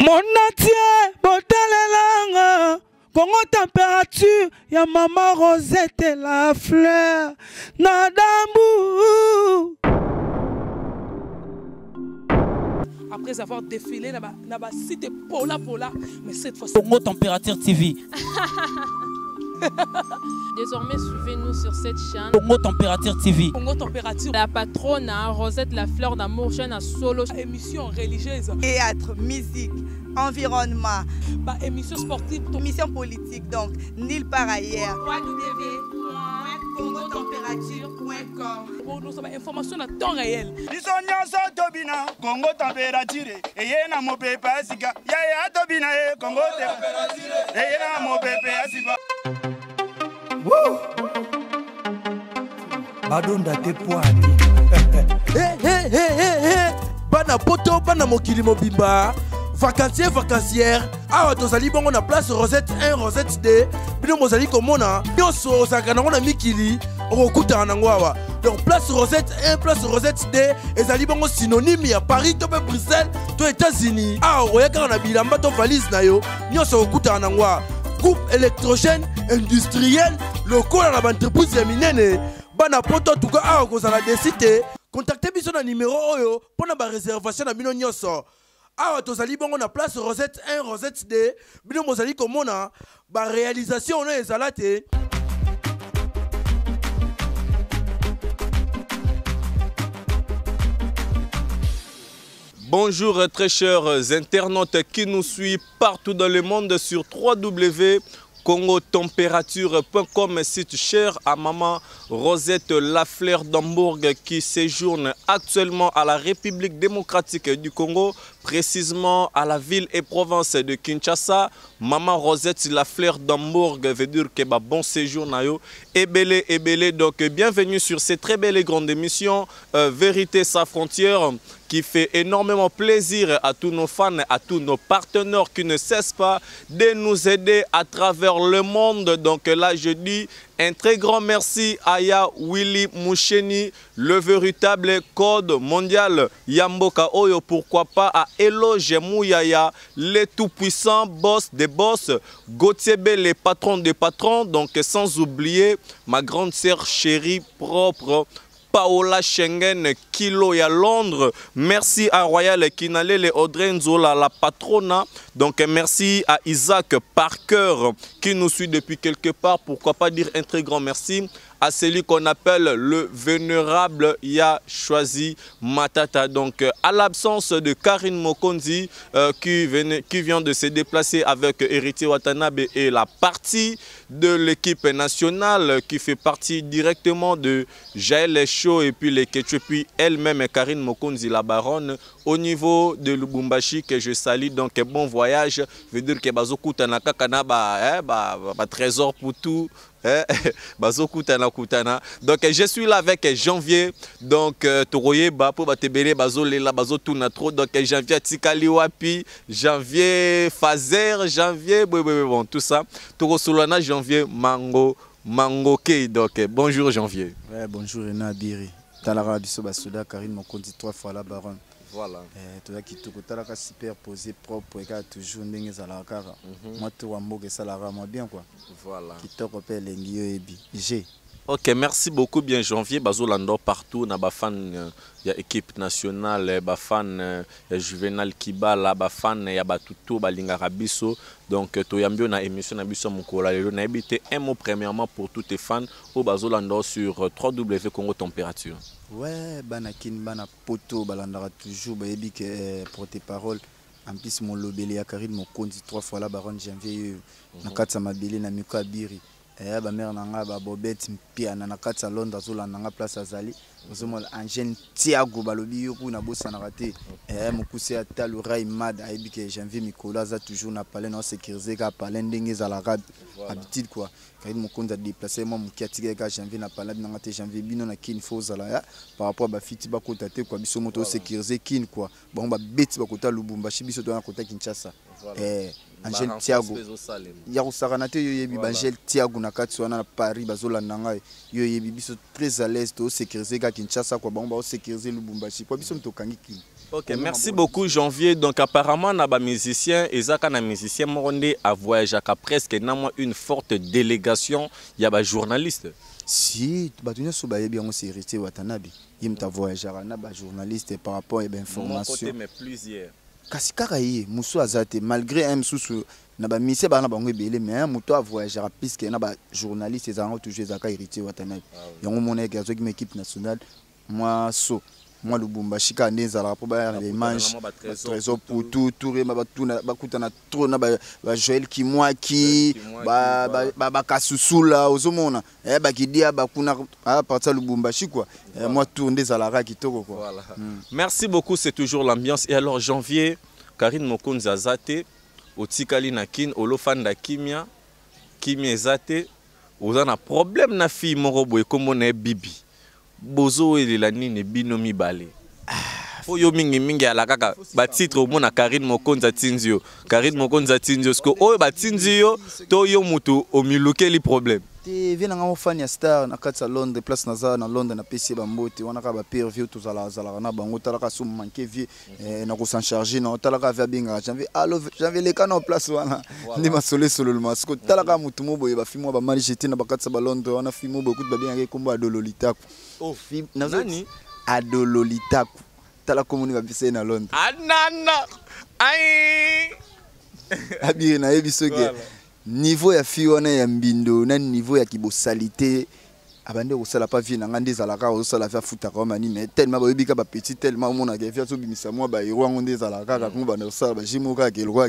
Monatie, botalelanga, Congo température, ya maman Rosette et la fleur, Nadambu. Après avoir défilé, na cité Pola, mais cette fois Congo Température TV. Désormais, suivez-nous sur cette chaîne. Congo Température TV. Congo Température. La patronne, Rosette la fleur d'amour, chaîne à solo. émission religieuse. Théâtre, musique, environnement. Émission sportive. Émission politique, donc nulle part ailleurs. www.congotempérature.com. Pour nous avoir information à temps réel. Congo Température. Et yena mo pepe asika. Ya tobina Congo Température. Et yena mo pepe asika. Badonda te poani. Bana poto bana mokili mobimba. Vacancière. Awa tozali bongo na place Rosette 1, Rosette 2. Bino mozali komona. Nyonso osaka nango na mikili. Okokutana nango awa. Donc place Rosette 1, place Rosette 2. Ezali bongo synonyme ya Paris to pe Bruxelles to États-Unis. Awa oyaka na bilamba to valise na yo. Nyonso okutana nango awa. Groupe électrogène industriel local à l'entreprise minene bana poto tuka awa kozala desite contactez biso na numéro oyo pona ba réservation na bino nyonso awa tozali bongo na place Rosette 1 Rosette 2 bino mozali komona ba réalisation ono ezala te. Bonjour très chers internautes qui nous suivent partout dans le monde sur www.congotempérature.com, site cher à maman Rosette Lafleur d'Hambourg qui séjourne actuellement à la République démocratique du Congo, précisément à la ville et province de Kinshasa. Maman Rosette Lafleur d'Hambourg veut dire que bon séjour nayo et belé. Donc bienvenue sur cette très belle et grande émission Vérité sans frontières, qui fait énormément plaisir à tous nos fans, à tous nos partenaires qui ne cessent pas de nous aider à travers le monde. Donc là, je dis un très grand merci à Ya Willy Moucheni, le véritable code mondial Yamboka Oyo, pourquoi pas à Eloge Mouyaya, les tout-puissants boss des boss, Gauthier B, les patrons des patrons, donc sans oublier ma grande sœur chérie propre, Paola Schengen, Kilo à Londres. Merci à Royal Kinalele Audrey Nzola, la patrona. Donc merci à Isaac Parker qui nous suit depuis quelque part. Pourquoi pas dire un très grand merci à celui qu'on appelle le vénérable Ya Choisi Matata. Donc à l'absence de Karine Mokonzi qui vient de se déplacer avec Héritier Watanabe et la partie de l'équipe nationale qui fait partie directement de Jaël Cho et puis les Ketchou, puis elle-même Karine Mokonzi, la baronne, au niveau de Lubumbashi que je salue. Donc bon voyage, veut dire que bazoku tanaka kana ba trésor pour tout. Donc je suis là avec Janvier, donc Toroye Bapo Batebele Bazolela Bazotuna trop, donc Janvier Tikali Wapi, Janvier Fazer, Janvier bon tout ça. Toro Solana, Janvier Mango Kei. Donc bonjour Janvier. Ouais, bonjour Rena Biri. Talara Biso Basuda, Karine Mokonzi 3 fois la baronne. Voilà. Tout ça qui est superposé, propre, et toujours n'engue Zalakara. Moi, tout le monde est moi bien quoi. Voilà. Qui te rappelle les G. Ok, merci beaucoup bien Janvier. Bazolando partout, na bafan ya équipe nationale, bafan ya Juvenal Kibala, bafan ya Batuto, Balinga Rabiso. Donc toyambio na émission na biso mukola lelo na habité un mot premièrement pour tous tes fans au Bazolando sur www.congotempérature. Ouais, banakin bana poto balandara toujours bayebi que porte-parole en plus mon lobeli ya Karine Mokonzi 3 fois la baronne Janvier na katsa mabeli na miko abiri. Ba mère nanga ba Bobette mpia na katsa Londres zola nanga place azali ozomo Angèle Thiago balobi yo kuna bossa na raté mukuse ata le ray mad ayebi que Janvier Nicolas a toujours na palais na sécuriser ka palais ndenge za la rab habitude quoi. Karine Mokonzi a déplacé moi mukiatika ka Janvier na palais na ngate Janvier bino na kin fozala ya par rapport ba fiti ba kotate quoi biso moto sécuriser kin quoi bon ba beti ba kota Lubumbashi biso to na kota Kinshasa. Angèle Thiago Yarousaranate yoyebi Angèle Thiago na kati wana na Paris bazolanda ngai yoyebi biso très à l'aise to sécuriser ka Kinshasa quoi ba sécuriser Lubumbashi quoi biso mtokangi kini. Ok, merci beaucoup Janvier. Donc apparemment, on a des musiciens, et ça, quand un musicien morondé a voyagé presque une forte délégation, il y a des journalistes. Si, tu as bien hérité Watanabe. Il a voyagé avec des journalistes par rapport à l'information. Mais plusieurs. Kasikaraye, Moussou Azate, malgré un sous na ba mise ba na bango belé mais un moto a voyagé puisque na ba journaliste ils ont toujours zaka hérité Watanabe. Yango moné gazo qui équipe nationale moi so moi Lubumbashi ka ndezala po ba les manches trésor pour tout touré ba tuna ba kutana trop na ba Joël Kimwaki ba kasusula ozomona ba kidia ba kuna à partir Lubumbashi quoi. Moi tour ndezala ka kitoko quoi. Voilà. Merci beaucoup, c'est toujours l'ambiance. Et alors Janvier, Karine Mokonzi Azate otikali na kin olofanda kimia ezate ozana problème na fille moko boye komona bibi bozo elela nini bino mibale oyo mingi ala kaka ba titre au mona Karine Mokonzi Atinzio sko oyo ba tinzio to yo mutu omilukeli problème te vient nga fan ya star na katsa Londres place naza na Londres na PC bambote wana ka ba père vieux to zala na bango talaka sum manqué vieux na ko s'en charger na talaka via binga j'avais les canaux place wana ndi masole solo le masco talaka mutu mobo ba fimo ba mali jeté na ba katsa ba Londres wana fimo beaucoup ba bien kombo adololitaku oh nani adololitaku tala komuni ba bise na Londres anana ai abiri na ebisoge niveau ya fiona ya mbindo na niveau ya kibosalité abande ko sala pa vie na ngande zalaka ko sala fa futa ko mani mais tellement ba yebika ba petit tellement mona ke fia so bimisa moi ba hero ngande zalaka ka ko ba na sala ba jimo ka ke lo ka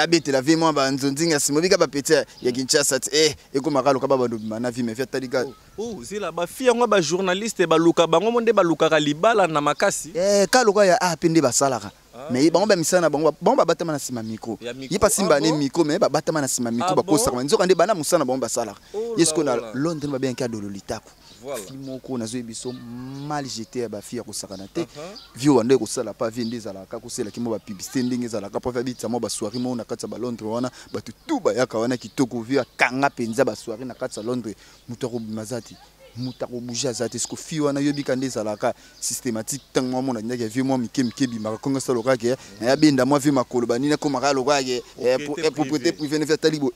abete la vie moi ba nzonzinga simo bika ba petit ya Kinshasa e ko makalo ka ba ndo mana vie mais fia talika oh zila ba fia ngo ba journaliste ba luka bango monde ba luka ka libala na makasi ka lo ka ya pende ba salaka mais bango ba misana bango ba batama na sima micro yi pa simba ne micro mais ba batama na sima micro ba kosa ba nzoka nde bana musana bango ba salaka yesko na Londres ba bien ka dololitako moko nazo biso mal jeté ba fia ko sakana te vio wande ko sala pa vie ndezala ka ko sela kimo ba publicité ndenge zala ka pa fa bitsa mo ba soirée mo na katsa ba Londres wana ba tutu ba yaka wana kitoko vio kanga penza ba soirée na katsa Londres mutako mazati mutako bouger azate ce que fi wana yobika ndezala ka systématique tant moi mona ndeke vie moi mike bima konga sala ka ke ya binda moi vie makolo ba nina ko makalo ka ke propriété privée ne fait talibo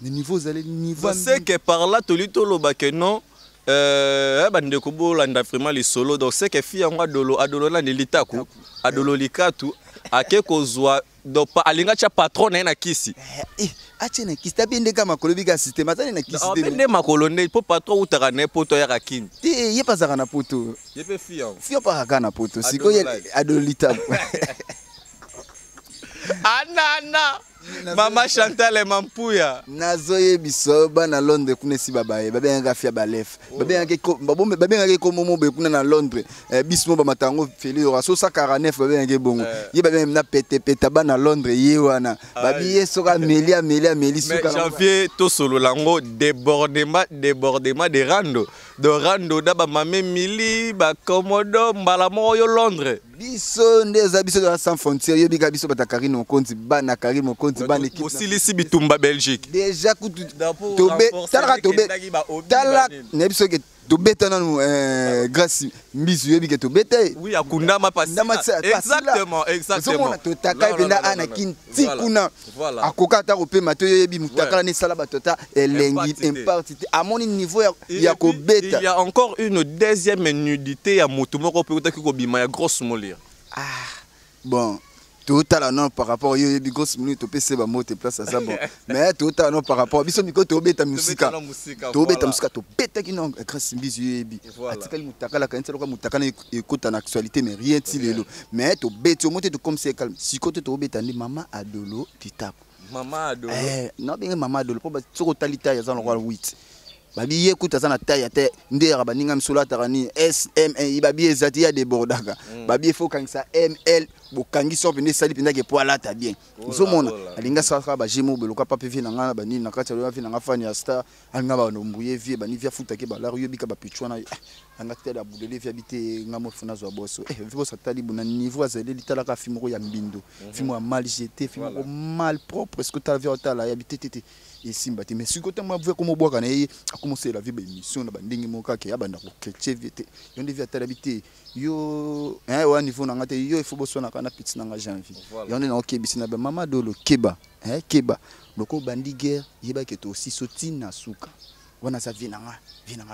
les niveaux allez niveau c'est que par là tolito loba que non bande ko bolanda vraiment les solo donc c'est que fi yango adolo na litaku adolo likatu akeko zwa do pa alinga cha patron na kisi achene kisi tabinde kama kolobika système atani na kisi bende makolonde po patron utaka ne poto ya rakini te ye pasaka na poto ye pe fi yango fi pa kana poto siko ye adolo litaku anana Mama Chantal Mampuya nazoye biso bana Londres kuna si babaye babenga fia balef babenga ko momo be kuna na Londres bismo ba matango feli raso 149 babenga bongo ye babenga na pete bana Londres ye wana babiye soka melia soka Janvier to solo lango débordement de rando da ba mame mili ba komodo mbala moyo Londres biso ndeza biso dans sans frontières yo bika biso bata Karine Mokonzi bana Karine Mokonzi bana équipe aussi bitumba Belgique déjà kutu tobe tala ne biso ke tobeta nanu grâce mbisu yo bika tobeta oui akundama pasi exactement totaka benda ana kinti kuna akoka ta ko pe mato yo yebi mutakala ne sala batota elengi impartité à mon niveau ya ko beta il y a encore une deuxième nudité ya mutu moko pe utaki ko bima ya grosse molire bon total non par rapport yo yebi grosse minute to pese ba mote place à ça bon mais total non par rapport biso miko to beta musika to beta musika to beta kino grâce mbisu yebi atikali mutakala kanisa loka mutakana écoute en actualité mais rien ti lelo mais to beta mote to comme c'est calme sikoto to beta ni mama adolo titako mama adolo non bien mama adolo po ba tsoko talita ya zan lokwa 8 babi écoute ça na taille te ndera baninga msula tarani SM babi ezati ya débordaka babi faut quand ça ML bokangi so pende sali penda ke poala ta bien nzomona alinga saka ba jemo beloka pa pv na ngana bani na kati ya vi na ngafani ya star anga ba nombuye vie bani via futa ke ba la yo bika ba pichwana angate da budele via bité ngamo funa zo bosso vivo sa talibu na niveau azeli litalaka film ko ya mbindo film wa mal jeté film ko mal propre est-ce que ta via otala ya bité tete et simba te mais si côté moi comme boka na yi a commencer la vie ba émission na bandingi mo kake ya banda ko keche vite yonde via tala bité yo wa niveau na ngate yo il faut bosso na kana piti na janvier yonde na okebisi na ba mama dolo keba keba loko bandi guerre yeba ke to aussi soti na suka wana sa vinanga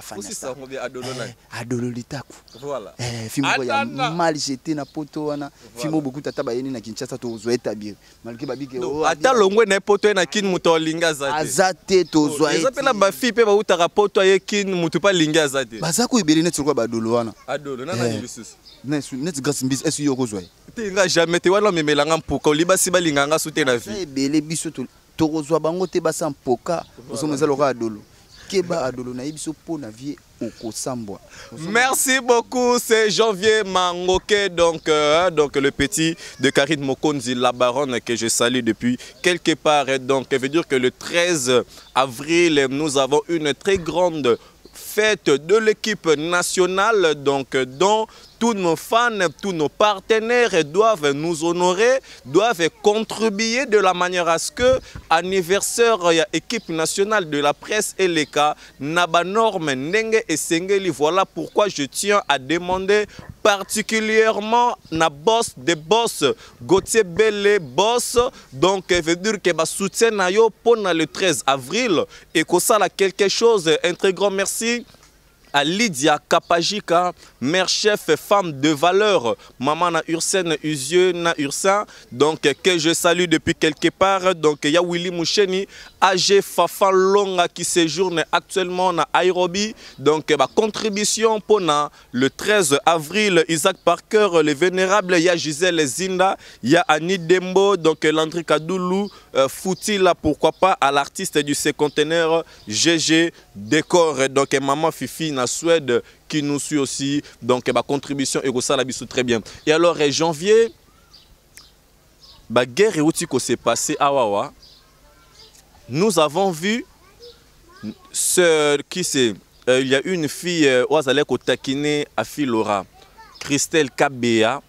fanya aussi ça on bien adolo na adolo litaku voilà film ya mal jeté na poto wana film beaucoup tata ba yeni na Kinshasa to zo établir malgré babike ata longwe na poto na kin muto linga zate azate to zo établir ezapela ba fi pe ba utaka poto ye kin muto pa linga zate bazako ibeli net kwa badolo wana adolo na ni bisusu net grâce mbis est yo ko zo te nga jamais te wana memelanga mpuka libasi balinga nga sute na vie ebele biso to kozwa bango te basa mpoka osomeza loka adolo keba adolo na ibiso po na vie okosambwa. Merci beaucoup, c'est Janvier Mangoke, donc le petit de Karine Mokonzi, la baronne que je salue depuis quelque part. Et donc, ça veut dire que le 13 avril, nous avons une très grande fête de l'équipe nationale, donc dont tous nos fans, tous nos partenaires doivent nous honorer, doivent contribuer de la manière à ce que anniversaire équipe nationale de la presse et les cas naba norme nenge et sengeli. Voilà pourquoi je tiens à demander particulièrement na boss des boss Gauthier Belle boss, donc veut dire que ba soutien na yo pendant le 13 avril et que ça là quelque chose. Un très grand merci à Lydia Kapajika, mère chef femme de valeur, maman na Ursen Uzieux na Ursin, donc que je salue depuis quelque part. Donc il y a Willy Moucheni, AG Fafan Longa qui séjourne actuellement na Nairobi. Donc ma contribution pour le 13 avril, Isaac Parker, le vénérable, il y a Gisèle Zinda, il y a Annie Dembo, donc Landry Kadoulou, Foutila, pourquoi pas, à l'artiste du C-Container, GG Décor, donc maman Fifi na Suède qui nous suit aussi, donc ma contribution et ça la bisou très bien. Et alors janvier, la guerre et outil qui s'est passé à Wawa, nous avons vu ce qui c'est, il y a une fille Oazalek au taquiné à Laura, Christelle Kabea,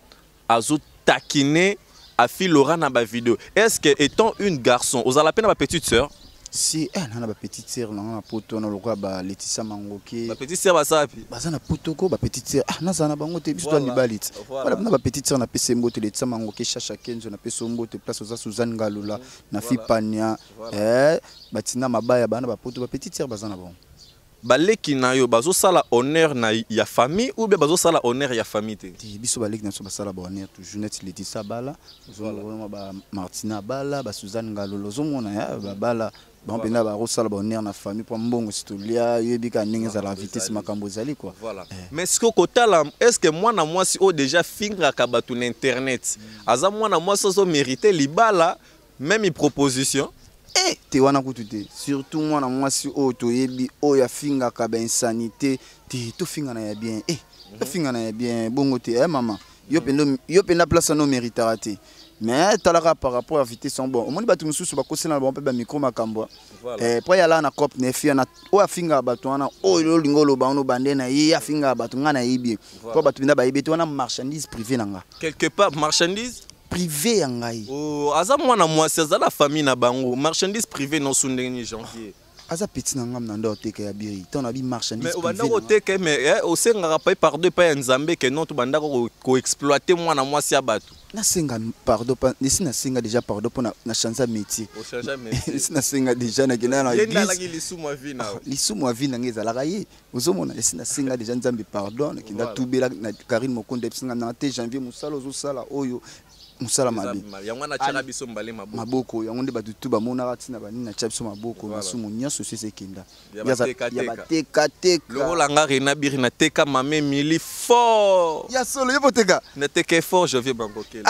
Azou taquiné à Laura dans ma vidéo. Est-ce que étant une garçon, vous avez la peine à ma petite sœur? Si elle a ma petite sœur, on a poto na lokwa ba Laetitia Mangoke. Ma petite sœur basapi. Bazana poto ko ba petite sœur. Na zana bango te biso ni balit. Voilà na ba petite sœur na pese mbote Laetitia Mangoke Chacha Kenzo na pese mbote place oza Suzanne Galula na Fipania. Batina mabaya bana ba poto ba petite sœur bazana bon. Baleki na yo bazo sala honneur na ya famille ou bien bazo sala honneur ya famille te. Biso baleki na so basala ba honneur toujours net Laetitia Bala. Zo ba Martina Bala ba Suzanne Galula zo mona ya ba Bala. Bon, on a reçu bonheur na famille pour mbongo situlia yebika ninga za la vitesse makambo zali quoi. Voilà. Mais ce que kotala est-ce que moi na moi si o déjà finga ka batu na internet. Aza moi na moi so mériter libala même proposition. Te wana kutute surtout moi na moi si o to yebi o ya finga ka ba insanité te to finga na ya bien. To finga na ya bien bongo te maman. Yo penda place no méritera te. Mais talaka par rapport à vitesse son bon. On m'a battu mususu ba kosela ba pe ba micro makambo. Pour ya la na cop nefi na o afinga batu wana o lo lingolo ba ono bande na yi afinga batu ngana yibi. Ko batu binda ba yibi to na marchandise privée nanga. Quelque part marchandise privée yangai. Oh, aza mwana mwasi za la famille na bango. Marchandise privée non sundeni janvier. Aza petit na ngam na ndo teke ya biri. Ton abi marchandise privée. Mais obanda ko teke mais au senga pa par deux pa nzambe que non to banda ko exploiter mwana mwasi ya batu. Na senga pardon pas ici na senga déjà pardon pour na changer métier. Au changer métier. Ici na senga déjà na gena na église. Yenda la lisu mo vie na. Lisu mo vie na ngeza la kaye. Ozomona ici na senga déjà nzambe pardon ki na tubela na Karine Mokonde singa na te janvier musala ozo sala oyo musala mabi. Yango na tshaka biso mbale maboko. Maboko yango nde batu tuba mona ratina bani na tshaka biso maboko masumu nyaso sese kinda. Ya bateka teka. Loro langa rena biri na teka mame mili fort. Ya solo yebo teka. Na teka fort je vais bangoke.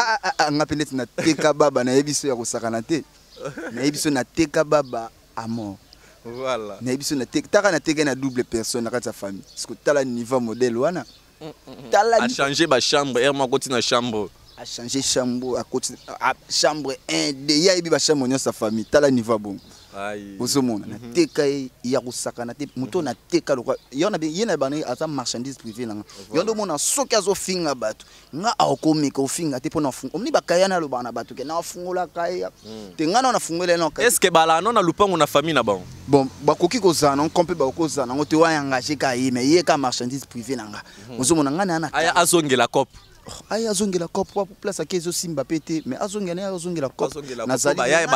Ngapende na teka baba na yebiso ya kosakana te. Na yebiso na teka baba amo. Voilà. Na yebiso na teka taka na teka na double personne na kata famille. Parce que tala niveau modèle wana. Tala a changer ba chambre, erma koti na chambre. A changer chambre à côté chambre 1 de ya yebi ba chambre nyo sa famille. Tala niveau bon. ozomona na teka ya kusakana te moto na teka lokwa yena bana ata marchandise privée nanga yondo mona soki azofinga bato nga akomeka ofinga te pona fungo omni bakayana lo bana bato ke na fungola kaya te ngana na fungola na est-ce que bala non na lupango na famille na bango bon bakoki kozana kompe bakozana ngo te wa engagé ka yeme ye ka marchandise privée nanga ozomona ngana na aya azongela cop aya azongela cop pour place à kezo simba pété mais azongela azongela cop nazali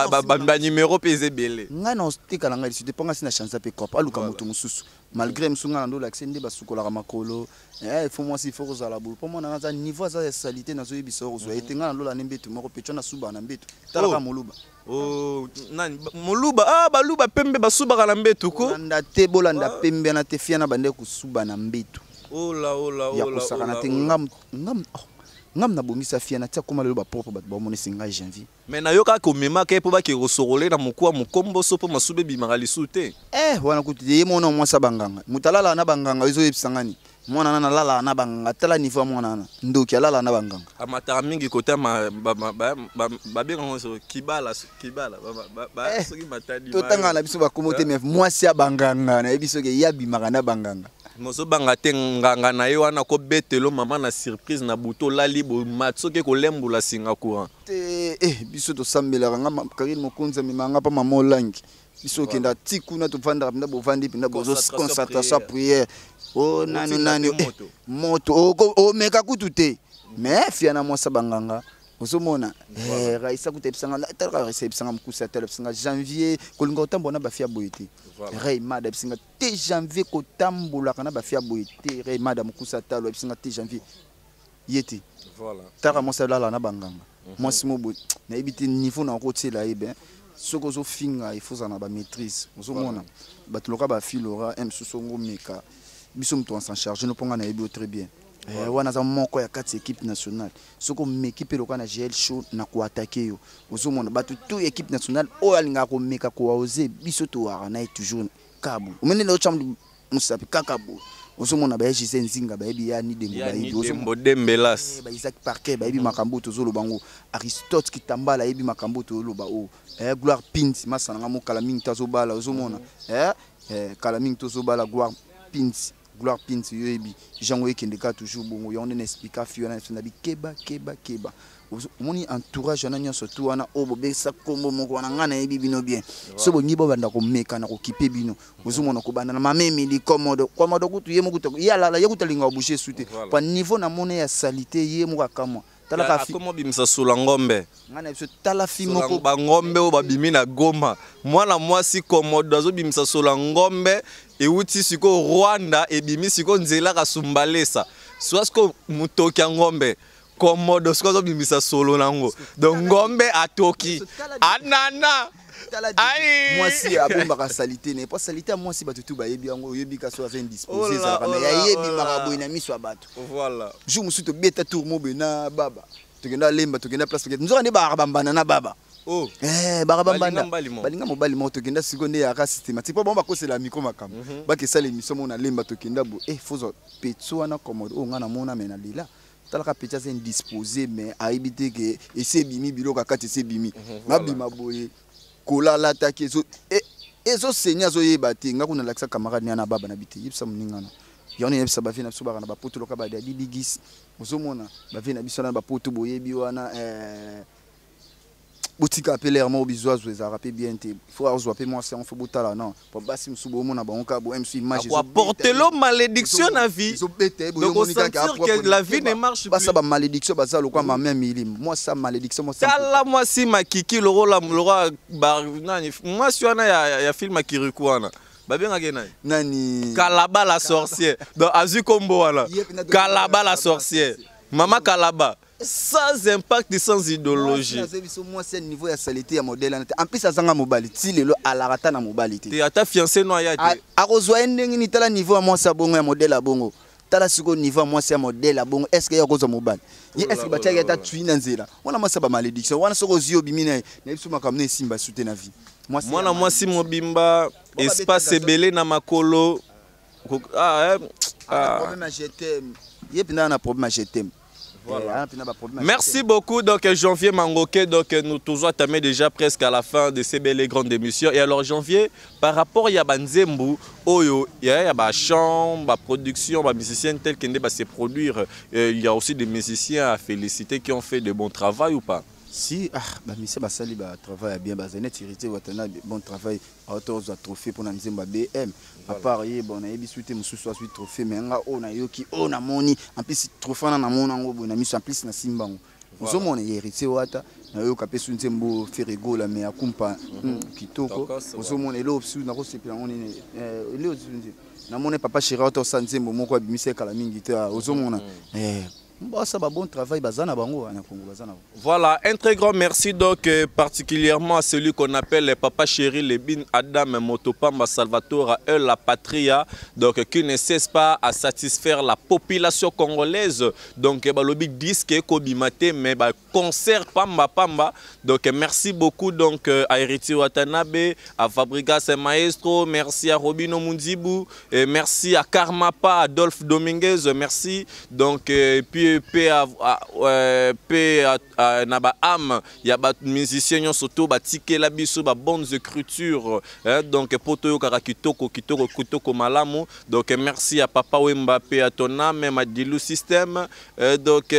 ba numéro pesé belé ngana ostika langa ici dépend si na chance pe cop aluka moto mususu malgré msunga na ndo l'accès ndé basukola makolo il faut moi si faut kozala boule pour moi na za niveau za salité na zo yebiso zo etenga na lola nembetu moko pecho na suba na mbetu talaka moluba oh nani moluba baluba pembe basuba na mbetu ko nda te bolanda pembe na te fia na bande kusuba na mbetu ola ya kusakana te ngam na bongisa fia na tia koma lelo ba propre ba moni singa janvier mais na yoka ko mema ke po ba ke rosorole na mukwa mukombo so po masube bimaka lisute wana kuti ye mona mwasa banganga mutalala na banganga izo yebisangani mwana na lala na banganga tala niveau mwana na ndoki alala na banganga amatara mingi kota ba benga so kibala soki matadi to tanga na biso ba komote mais mwasi ya banganga na yebiso ke yabimaka na banganga mozo banga te nganga na ye wana ko betelo mama na surprise na buto lali bo matsoke ko lembula singa courant te biso to sambela nga Karine Mokonza mimanga pa mama Olangi biso kenda tikuna to vanda pinda bo vandi pinda bo concentration prière oh nani moto o meka kutute mais fiana mwasa banganga ozomona raisa kutepsanga tala raisa epsanga mkusa tala epsanga janvier kolinga otambola ba fia boyete rei mada epsanga te janvier kotambola kana ba fia boyete rei mada mkusa tala epsanga te janvier yeti voilà tala mosa lala na banganga mwasi mobo na ebiti niveau na kotela ebe soko zo finga il faut na ba maîtrise ozomona batuloka ba filora msusongo meka biso mto en charge no ponga na ebi très bien wana za moko ya kati équipe nationale soko m'équipe loka na GL show na ko attaquer yo ozomona batu tout équipe nationale o alinga ko meka ko oser biso to ara na toujours kabu umene lo chambu musapi kakabu ozomona ba Jise Nzinga ba ebi ya ni dembo ba ebi ozombo dembelas ba Isaac Parquet ba ebi makambo to zolo bango Aristote Kitambala ebi makambo to lo ba o Gloire Pint masana ngamo kala mingi tazo bala ozomona kala mingi to zo bala Gloire Pint yoebi jango ekendeka toujours bongo ya on ne explique fio na bi keba moni entourage na nyonso tu wana obo besa kombo moko wana ngana yebi bino bien so bongi bo banda ko meka na ko kipe bino ozomona ko banda na mamemi li komodo kutu ye mokuta ya la ye kutalinga oboucher sute pa niveau na mone ya salité ye moka kama talaka fi komo bimisa sula ngombe ngana biso tala fi moko ba ngombe o babimi na Goma mwana mwasi komodo azo bimisa sula ngombe euti siko Rwanda ebimi siko nzela kasumbalesa swasko mutoki ya ngombe komodo siko zo bimisa solo nango donc ngombe atoki anana ai mwasi abomba ka salité ne pas salité mwasi batutu ba yebi yango yebi ka so avait disposer ça kana ya yebi maraboy na miso bato voilà jour musuto beta tour mobe na baba tokenda lemba tokenda place tokenda nzoka ne ba bambana na baba oh barabambanda balinga mobali mo tokenda seconde ya ka systématique po bomba kosela miko makambo bakesala émission mo na lemba tokenda bo faut petso wana commode o ngana mona mena lila talaka pecha c'est indisposé mais aibité que ese bimi biloka kati ese bimi mabima boye kola la take ezo senya zo yeba te ngakuna lakisa camarade na baba na biti yipsa mningana yone yipsa ba vina suba na ba poto loka ba di bigis ozomona ba vina biso na ba poto boyebi wana boutique appelé mo bizoazo za rapé bien te faut azo appeler moi c'est on fait botala non pour basi msubo mona ba onka bo MC image quoi porter l'eau malédiction na vie donc que la vie ne marche plus basa ba malédiction basa lokwa ma même milim moi ça malédiction moi ça tala moi si makiki le roi bar nani moi si wana ya film Kirikou wana babenga gena nani Kalaba la sorcière donc azu kombo wana Kalaba la sorcière Mama Kalaba sans impact sans idéologie moi c'est niveau ya salité ya modèle en plus azanga mobali ti lelo alarata na mobali te ata fiancé no ya te akozwa ndenge ni tala niveau moi sa bongo ya modèle ya bongo tala siko niveau moi sa modèle ya bongo est-ce que ya kozwa mobali ye est-ce que batia ya ta tuina nzela wana moi sa ba malédiction wana soko zio bimina na biso makamne simba souté na vie mwana mwasi mobimba espace belé na makolo problème je t'aime ye pina na problème je t'aime Voilà. Merci beaucoup, donc Janvier Mangoké. Donc nous toujours entamé déjà presque à la fin de ces belles et grandes émissions. Et alors Janvier, par rapport à Banzembu, Oyo, il y a la chambre, la production, les musiciens tels qu'ils se produire. Il y a aussi des musiciens à féliciter qui ont fait de bon travail ou pas? Si, monsieur Basali travaille bien, net irrité, bon travail, auteur de trophée pour nous BM. À part, bon, on a eu des trophées, mais on a eu qui on a moni, en plus, trophée, on a mon ami, en plus, na Simbango. Nous sommes héritiers, on a eu capé sur une ferrigo, mais à Kumpa, Kitoko. Nous sommes les lots, nous avons reçu, on est na mon papa chéri, auteur Sanzembo, mon quoi, monsieur Kalamingite, nous sommes bon travail, voilà, un très grand merci donc particulièrement à celui qu'on appelle les papa chéri, les bin Adam Motopamba Salvatore et la Patria, donc qui ne cesse pas à satisfaire la population congolaise. Donc le big disque Kobimate, mais concert Pamba. Donc merci beaucoup donc à Héritier Watanabe, à Fabrigas Maestro, merci à Robino Mundibu, et merci à Karmapa, Adolphe Dominguez, merci donc puis naba am ya ba musiciens surtout ba tike la biso ba bonnes écritures donc poto kaka kitoko malamu. Donc merci à Papa Wemba pe à ton âme Madilu système donc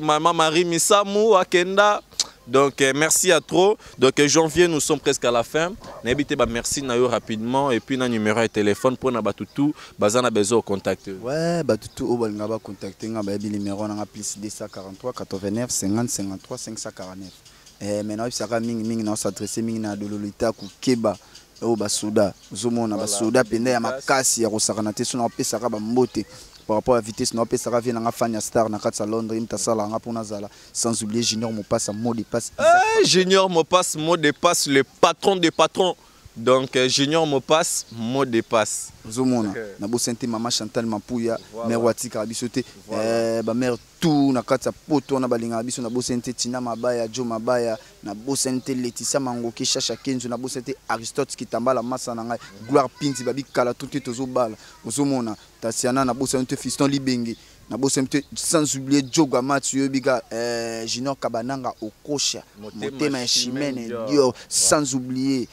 maman Marie Misamu Akenda. Donc merci à trop. Donc Janvier, nous sommes presque à la fin. N'hésitez pas, merci Nayo rapidement et puis na numéro de téléphone pour na batutu bazana besoin contact. Ouais, batutu o balinga ba contacter nga ba numéro na plus 243 89 50 53 549. Maintenant ça ka mingi na s'adresser mingi na dololita ku keba o basuda. Zomona basuda pende ya makasi ya kosakana te sona pesa ka ba mbote. Par rapport à la vitesse, nous avons fait un Fania Star dans Londres, sans oublier Junior Mopass, mot de passe. Junior Mopass, mot de passe, le patron des patrons. Donc Junior Mopass, mot de passe. Zomona, Nabo Sente Mama Chantal Mapouya, mère Watika Abisote, mère tout, Nakata Poto, Nabalinga Abiso, Nabo Sente Tina Mabaya, Joe Mabaya, Nabo Sente Laetitia Mangoke, Chacha Kenzo, Nabo Sente Aristote Kitambala Massananga, Gloire Pinti, Babi Kala, tout est aux balles. Zomona, Tatiana, Nabo Sente Fiston Libenge. Sans oublier Djoga Mathieu Biga, Junior Kabananga Okosha, Motema Chimene, sans oublier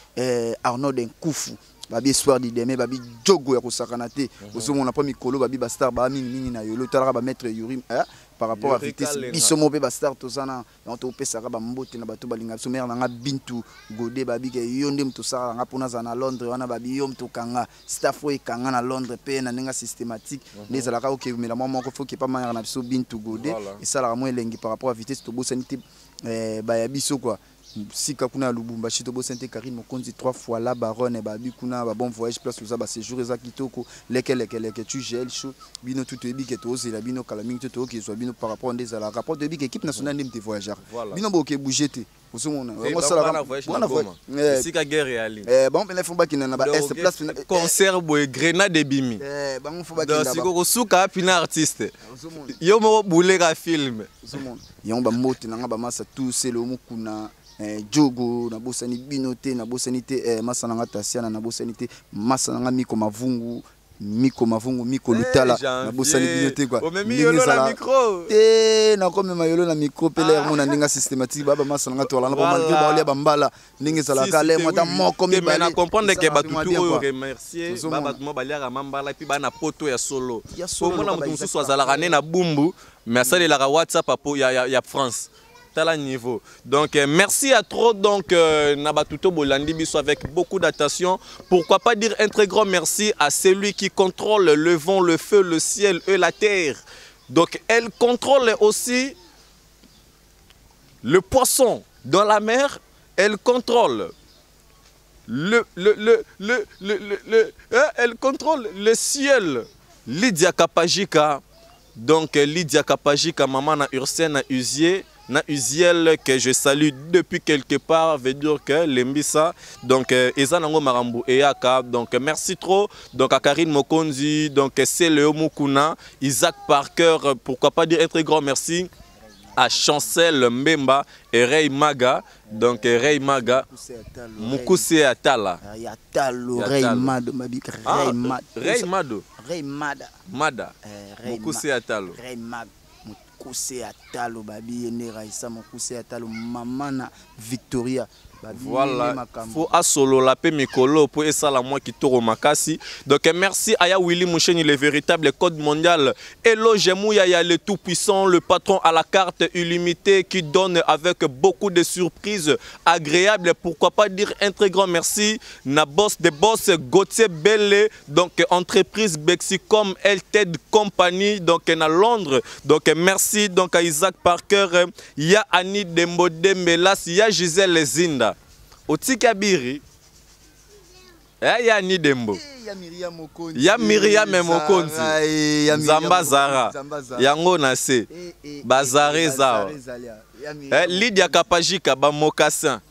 Arnaud Nkoufu. Babi soir di demain babi Djogo ya kosakanate. Oso mon pas mikolo babi bastar ba mingi na yolo tala ba maître Yurim par rapport à vitesse bisomo be bastar tozana on to pesa ba mbote na bato balinga so mer na bintu gode babi ke yonde mto sala nga pona za na Londres wana babi yom to kanga staff we kanga na Londres pe na ninga systématique les alaka OK mais la maman ko faut que pas manière na biso bintu gode et ça la mo elengi par rapport à vitesse to bosanité ba ya biso quoi. Si Kakuna Lubumbashi to Bosente Karine Mokonzi 3 fois la baronne et babi kuna ba bon voyage place za ba séjour eza kitoko lesquels tu gèles chaud bino tout ebi que to la bino kalaming to ki so bino par rapport à la rapport de big équipe nationale de voyageurs bino bo ke bouger te osomona on sala si ka guerre ali bon ben faut ba kinana ba est place concert boy grenade de bimi bon faut ba kinana donc siko suka pina artiste yo mo bouler film osomona yo ba moti na ba masa tout c'est le mukuna Djogo na bosani binote na bosanité masananga tasiana na bosanité masananga miko mavungu miko lutala na bosani binote quoi yolo na micro na comme mayolo na micro pele mon ndinga systématique baba masananga to la na ba balia bambala ndinga sala kale mota moko mi ba na comprendre que batutu oyo remercier baba mo balia mambala puis bana poto ya solo au mona mutu mususu azala kané na bumbu mais asali la WhatsApp apo ya France. À niveau. Donc merci à trop donc Nabatuto Bolandi Biso avec beaucoup d'attention. Pourquoi pas dire un très grand merci à celui qui contrôle le vent, le feu, le ciel et la terre. Donc elle contrôle aussi le poisson dans la mer, elle contrôle elle contrôle le ciel. Lydia Kapajika. Donc Lydia Kapajika maman na Ursène na Usier na Uziel que je salue depuis quelque part veut dire que l'embissa donc ezanango marambu eyaka donc merci trop donc à Karine Mokonzi donc c'est le Mukuna Isaac Parker pourquoi pas dire un très grand merci à Chancel Mbemba et Ray Maga donc Ray Maga Mukuse Atala Ray Mado Ray Mado Ray Mada Mada Mukuse Atala Ray Mag Mokuse Atalo babi ene Raissa Mokuse Atalo mamana Victoria. Voilà, faut asolo la paix mikolo pour ça la moi qui toro makasi. Donc merci Aya Willy Moucheni, le véritable code mondial. Hello Jemouya, ya le tout puissant, le patron à la carte illimitée qui donne avec beaucoup de surprises agréables. Pourquoi pas dire un très grand merci na boss de boss Gauthier Belle, donc entreprise Bexicom Ltd Company, donc na Londres. Donc merci donc à Isaac Parker, ya Annie Dembodembelas, ya Gisèle Zinda. Otikabiri, ya ni Dembo, ya Miriam Mokonzi, Zamba Zara, Yango Nase, Bazare Zao, Lydia Kapajika Bamokassin,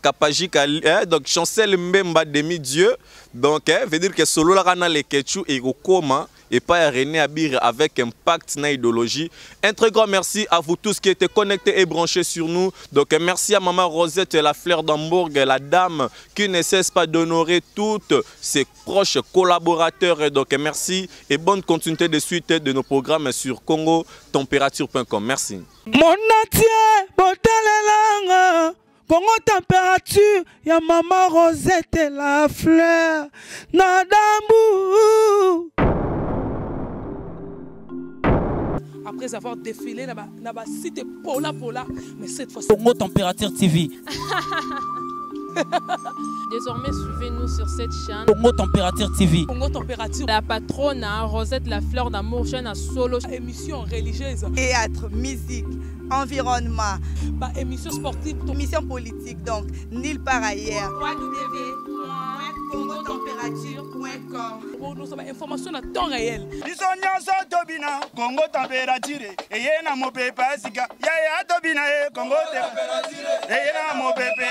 Kapajika, donc Chancel Mbemba demi-dieu, donc veut dire que solo la rana le Ketchou et Rokoma. Et pas René Abir avec impact na idéologie. Un très grand merci à vous tous qui étaient connectés et branchés sur nous. Donc merci à Maman Rosette, la fleur d'Hambourg, la dame qui ne cesse pas d'honorer toutes ses proches collaborateurs. Donc merci et bonne continuité de suite de nos programmes sur congotempérature.com. Merci. Mon atier, botalelanga. Congo température, ya Maman Rosette, la fleur d'Hambourg. Après avoir défilé dans la cité Pola, mais cette fois-ci... Congo Température TV. Désormais, suivez-nous sur cette chaîne. Congo Température TV. Congo Température. La patronne Rosette, la fleur d'amour, chaîne à solo. Émission religieuse. Théâtre, musique, environnement. Émission sportive. Émission politique, donc nulle part ailleurs. www.congotempérature.com. Nous avons information à temps réel. Congo température, et y a mon pépé, Congo température, et y a mon pépé.